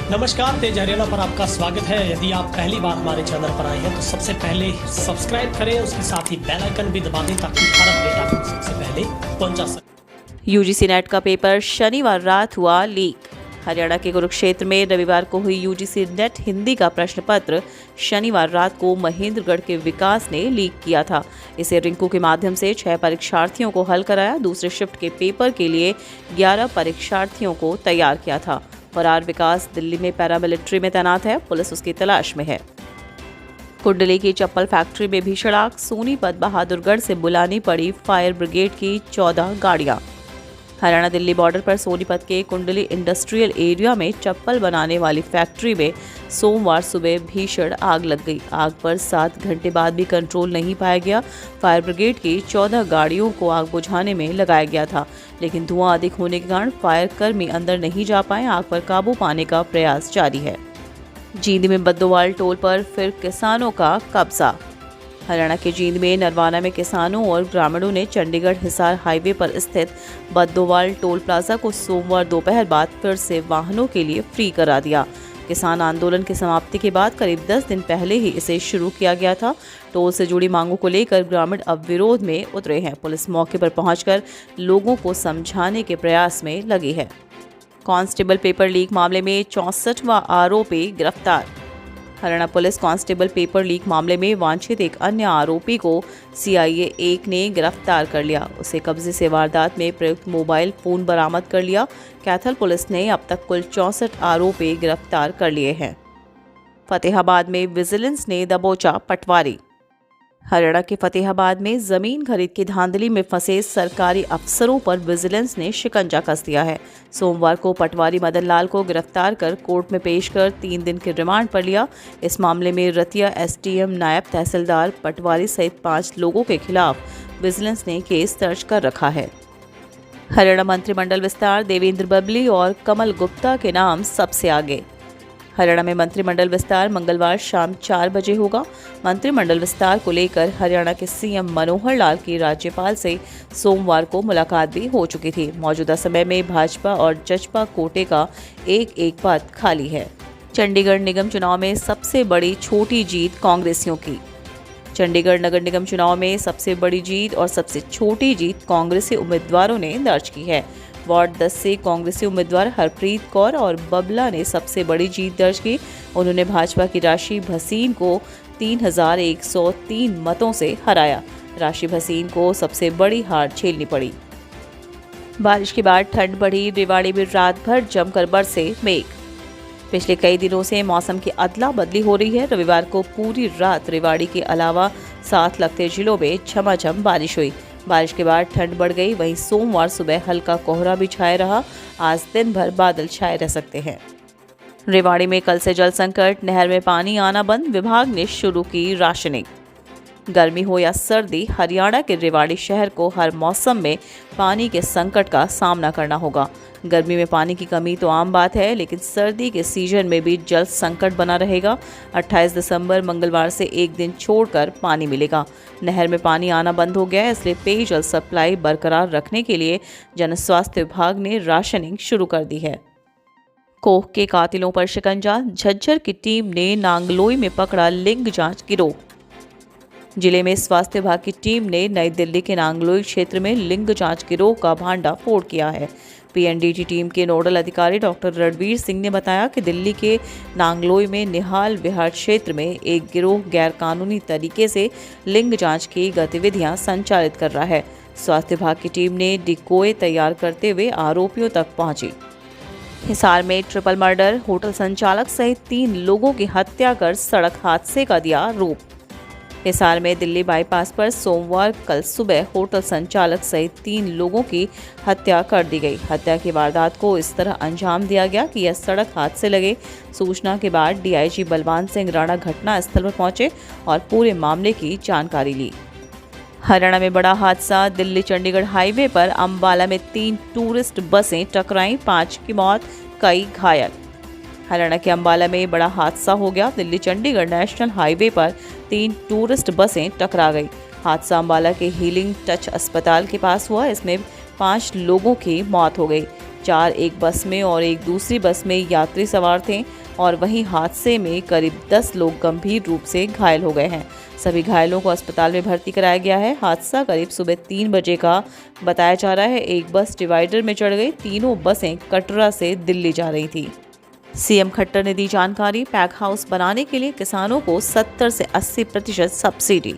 नमस्कार, तेज हरियाणा पर आपका स्वागत है। यदि आप पहली बार हमारे चैनल पर आए हैं तो सबसे पहले सब्सक्राइब करें, उसके साथ ही बेल आइकन भी दबा दें ताकि हर अपडेट आपको सबसे पहले पहुंचा सके। यूजीसी नेट का पेपर शनिवार रात हुआ लीक। हरियाणा के कुरुक्षेत्र में रविवार को हुई यूजीसी नेट हिंदी का प्रश्न पत्र शनिवार रात को महेंद्रगढ़ के विकास ने लीक किया था। इसे रिंकू के माध्यम से 6 परीक्षार्थियों को हल कराया। दूसरे शिफ्ट के पेपर के लिए 11 परीक्षार्थियों को तैयार किया था। फरार विकास दिल्ली में पैरामिलिट्री में तैनात है। पुलिस उसकी तलाश में है। कुंडली की चप्पल फैक्ट्री में भीषण आग। सोनीपत बहादुरगढ़ से बुलानी पड़ी फायर ब्रिगेड की 14 गाड़ियां। हरियाणा दिल्ली बॉर्डर पर सोनीपत के कुंडली इंडस्ट्रियल एरिया में चप्पल बनाने वाली फैक्ट्री में सोमवार सुबह भीषण आग लग गई। आग पर 7 घंटे बाद भी कंट्रोल नहीं पाया गया। फायर ब्रिगेड की 14 गाड़ियों को आग बुझाने में लगाया गया था, लेकिन धुआं अधिक होने के कारण फायर कर्मी अंदर नहीं जा पाए। आग पर काबू पाने का प्रयास जारी है। जींद में बद्दोवाल टोल पर फिर किसानों का कब्जा। हरियाणा के जींद में नरवाना में किसानों और ग्रामीणों ने चंडीगढ़ हिसार हाईवे पर स्थित बद्दोवाल टोल प्लाजा को सोमवार दोपहर बाद फिर से वाहनों के लिए फ्री करा दिया। किसान आंदोलन की समाप्ति के बाद करीब 10 दिन पहले ही इसे शुरू किया गया था। टोल से जुड़ी मांगों को लेकर ग्रामीण अब विरोध में उतरे हैं। पुलिस मौके पर पहुंचकर लोगों को समझाने के प्रयास में लगी है। कांस्टेबल पेपर लीक मामले में 64वां आरोपी गिरफ्तार। Haryana police constable paper leak मामले में वांछित एक अन्य आरोपी को सीआईए 1 ने गिरफ्तार कर लिया। उसे कब्जे से वारदात में प्रयुक्त मोबाइल फोन बरामद कर लिया। कैथल पुलिस ने अब तक कुल 64 आरोपी गिरफ्तार कर लिए हैं। फतेहाबाद में विजिलेंस ने दबोचा पटवारी। हरियाणा के फतेहाबाद में जमीन खरीद की धांधली में फंसे सरकारी अफसरों पर विजिलेंस ने शिकंजा कस दिया है। सोमवार को पटवारी मदन लाल को गिरफ्तार कर कोर्ट में पेश कर 3 दिन के रिमांड पर लिया। इस मामले में रतिया एसडीएम, नायब तहसीलदार, पटवारी सहित 5 लोगों के खिलाफ विजिलेंस ने केस दर्ज कर रखा है। हरियाणा मंत्रिमंडल विस्तार, देवेंद्र बबली और कमल गुप्ता के नाम सबसे आगे। हरियाणा में मंत्रिमंडल विस्तार मंगलवार शाम 4 बजे होगा। मंत्रिमंडल विस्तार को लेकर हरियाणा के सीएम मनोहर लाल की राज्यपाल से सोमवार को मुलाकात भी हो चुकी थी। मौजूदा समय में भाजपा और जजपा कोटे का एक पद खाली है। चंडीगढ़ निगम चुनाव में सबसे बड़ी छोटी जीत कांग्रेसियों की। चंडीगढ़ नगर निगम चुनाव में सबसे बड़ी जीत और सबसे छोटी जीत कांग्रेसी उम्मीदवारों ने दर्ज की है। वार्ड 10 से कांग्रेसी उम्मीदवार हरप्रीत कौर और बबला ने सबसे बड़ी जीत दर्ज की। उन्होंने भाजपा की राशि भसीन को 3103 मतों से हराया। राशि भसीन को सबसे बड़ी हार झेलनी पड़ी। बारिश के बाद ठंड बढ़ी। रेवाड़ी में रात भर जमकर बरसे मेघ। पिछले कई दिनों से मौसम की अदला बदली हो रही है। रविवार को पूरी रात रेवाड़ी के अलावा साथ लगते जिलों में झमाझम बारिश हुई। बारिश के बाद ठंड बढ़ गई। वहीं सोमवार सुबह हल्का कोहरा भी छाए रहा। आज दिन भर बादल छाए रह सकते हैं। रेवाड़ी में कल से जल संकट, नहर में पानी आना बंद। विभाग ने शुरू की राशनिंग। गर्मी हो या सर्दी, हरियाणा के रेवाड़ी शहर को हर मौसम में पानी के संकट का सामना करना होगा। गर्मी में पानी की कमी तो आम बात है, लेकिन सर्दी के सीजन में भी जल संकट बना रहेगा। 28 दिसंबर मंगलवार से एक दिन छोड़कर पानी मिलेगा। नहर में पानी आना बंद हो गया है, इसलिए पेयजल सप्लाई बरकरार रखने के लिए जन स्वास्थ्य विभाग ने राशनिंग शुरू कर दी है। कोख के कातिलों पर शिकंजा। झज्जर की टीम ने नांगलोई में पकड़ा लिंग जांच गिरोह। जिले में स्वास्थ्य विभाग की टीम ने नई दिल्ली के नांगलोई क्षेत्र में लिंग जांच गिरोह का भांडाफोड़ किया है। पीएनडीटी टीम के नोडल अधिकारी डॉक्टर रणवीर सिंह ने बताया कि दिल्ली के नांगलोई में निहाल विहार क्षेत्र में एक गिरोह गैरकानूनी तरीके से लिंग जांच की गतिविधियां संचालित कर रहा है। स्वास्थ्य विभाग की टीम ने डिकोय तैयार करते हुए आरोपियों तक पहुंची। हिसार में ट्रिपल मर्डर। होटल संचालक सहित 3 लोगों की हत्या कर सड़क हादसे का दिया रूप। हिसार में दिल्ली बाईपास पर सोमवार कल सुबह होटल संचालक सहित 3 लोगों की हत्या कर दी गई। हत्या की वारदात को इस तरह अंजाम दिया गया कि यह सड़क हादसे लगे। सूचना के बाद डीआईजी बलवान सिंह राणा घटना स्थल पर पहुंचे और पूरे मामले की जानकारी ली। हरियाणा में बड़ा हादसा। दिल्ली चंडीगढ़ हाईवे पर अंबाला में 3 टूरिस्ट बसें टकराईं, 5 की मौत, कई घायल। हरियाणा के अंबाला में बड़ा हादसा हो गया। दिल्ली चंडीगढ़ नेशनल हाईवे पर 3 टूरिस्ट बसें टकरा गई। हादसा अंबाला के हीलिंग टच अस्पताल के पास हुआ। इसमें 5 लोगों की मौत हो गई। 4 एक बस में और एक दूसरी बस में यात्री सवार थे और वहीं हादसे में करीब 10 लोग गंभीर रूप से घायल हो गए हैं। सभी घायलों को अस्पताल में भर्ती कराया गया है। हादसा करीब सुबह 3 बजे का बताया जा रहा है। एक बस डिवाइडर में चढ़ गई। तीनों बसें कटरा से दिल्ली जा रही थी। सीएम खट्टर ने दी जानकारी। पैक हाउस बनाने के लिए किसानों को 70 से 80% सब्सिडी।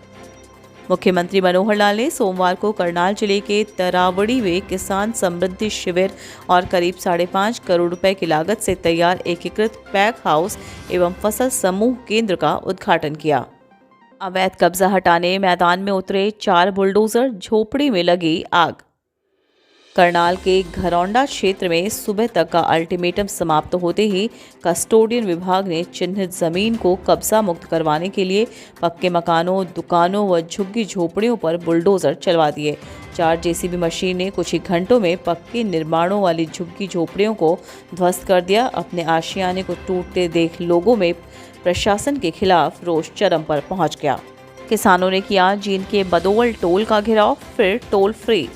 मुख्यमंत्री मनोहर लाल ने सोमवार को करनाल जिले के तरावड़ी में किसान समृद्धि शिविर और करीब 5.5 करोड़ रुपए की लागत से तैयार एकीकृत पैक हाउस एवं फसल समूह केंद्र का उद्घाटन किया। अवैध कब्जा हटाने मैदान में उतरे 4 बुलडोजर, झोपड़ी में लगी आग। करनाल के घरौंडा क्षेत्र में सुबह तक का अल्टीमेटम समाप्त होते ही कस्टोडियन विभाग ने चिन्हित जमीन को कब्जा मुक्त करवाने के लिए पक्के मकानों, दुकानों व झुग्गी झोपड़ियों पर बुलडोजर चलवा दिए। 4 जेसीबी मशीन ने कुछ ही घंटों में पक्के निर्माणों वाली झुग्गी झोपड़ियों को ध्वस्त कर दिया। अपने आशियाने को टूटते देख लोगों में प्रशासन के खिलाफ रोष चरम पर पहुंच गया। किसानों ने किया जींद के बदोवल टोल का घेराव, फिर टोल फ्री।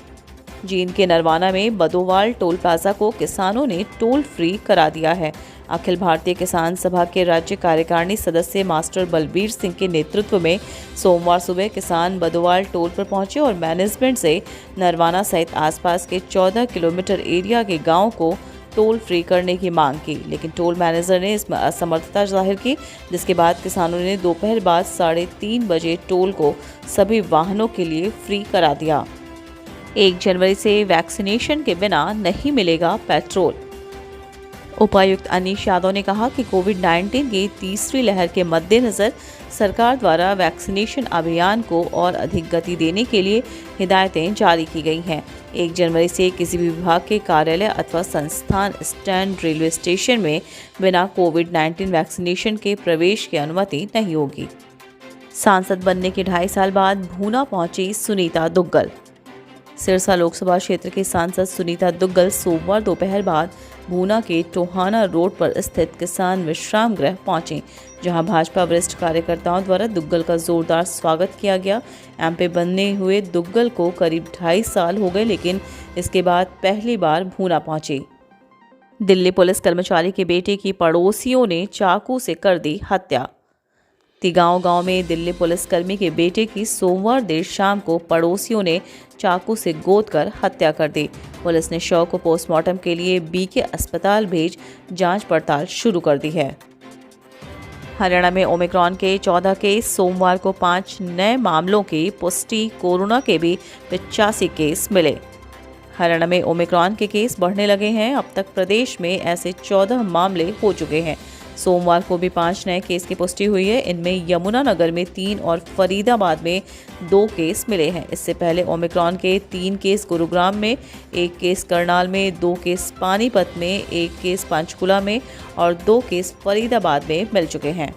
जींद के नरवाना में बदोवाल टोल प्लाजा को किसानों ने टोल फ्री करा दिया है। अखिल भारतीय किसान सभा के राज्य कार्यकारिणी सदस्य मास्टर बलबीर सिंह के नेतृत्व में सोमवार सुबह किसान बदोवाल टोल पर पहुंचे और मैनेजमेंट से नरवाना सहित आसपास के 14 किलोमीटर एरिया के गांव को टोल फ्री करने की मांग की, लेकिन टोल मैनेजर ने इसमें असमर्थता जाहिर की, जिसके बाद किसानों ने दोपहर बाद 3:30 बजे टोल को सभी वाहनों के लिए फ्री करा दिया। 1 जनवरी से वैक्सीनेशन के बिना नहीं मिलेगा पेट्रोल। उपायुक्त अनीश यादव ने कहा कि कोविड-19 की तीसरी लहर के मद्देनज़र सरकार द्वारा वैक्सीनेशन अभियान को और अधिक गति देने के लिए हिदायतें जारी की गई हैं। 1 जनवरी से किसी भी विभाग के कार्यालय अथवा संस्थान, स्टैंड, रेलवे स्टेशन में बिना कोविड-19 वैक्सीनेशन के प्रवेश की अनुमति नहीं होगी। सांसद बनने के 2.5 साल बाद भूना पहुंची सुनीता दुग्गल। सिरसा लोकसभा क्षेत्र के सांसद सुनीता दुग्गल सोमवार दोपहर बाद भूना के टोहाना रोड पर स्थित किसान विश्राम गृह पहुंचे, जहां भाजपा वरिष्ठ कार्यकर्ताओं द्वारा दुग्गल का जोरदार स्वागत किया गया। एमपी बनने हुए दुग्गल को करीब 2.5 साल हो गए, लेकिन इसके बाद पहली बार भूना पहुंचे। दिल्ली पुलिस कर्मचारी के बेटे की पड़ोसियों ने चाकू से कर दी हत्या। गांव में दिल्ली पुलिसकर्मी के बेटे की सोमवार देर शाम को पड़ोसियों ने चाकू से गोदकर हत्या कर दी। पुलिस ने शव को पोस्टमार्टम के लिए बीके अस्पताल भेज जांच पड़ताल शुरू कर दी है। हरियाणा में ओमिक्रॉन के 14 केस, सोमवार को 5 नए मामलों की पुष्टि। कोरोना के भी 85 केस मिले। हरियाणा में ओमिक्रॉन के केस बढ़ने लगे हैं। अब तक प्रदेश में ऐसे 14 मामले हो चुके हैं। सोमवार को भी 5 नए केस की पुष्टि हुई है। इनमें यमुनानगर में 3 और फरीदाबाद में 2 केस मिले हैं। इससे पहले ओमिक्रॉन के 3 केस गुरुग्राम में, 1 केस करनाल में, 2 केस पानीपत में, 1 केस पंचकुला में और 2 केस फरीदाबाद में मिल चुके हैं।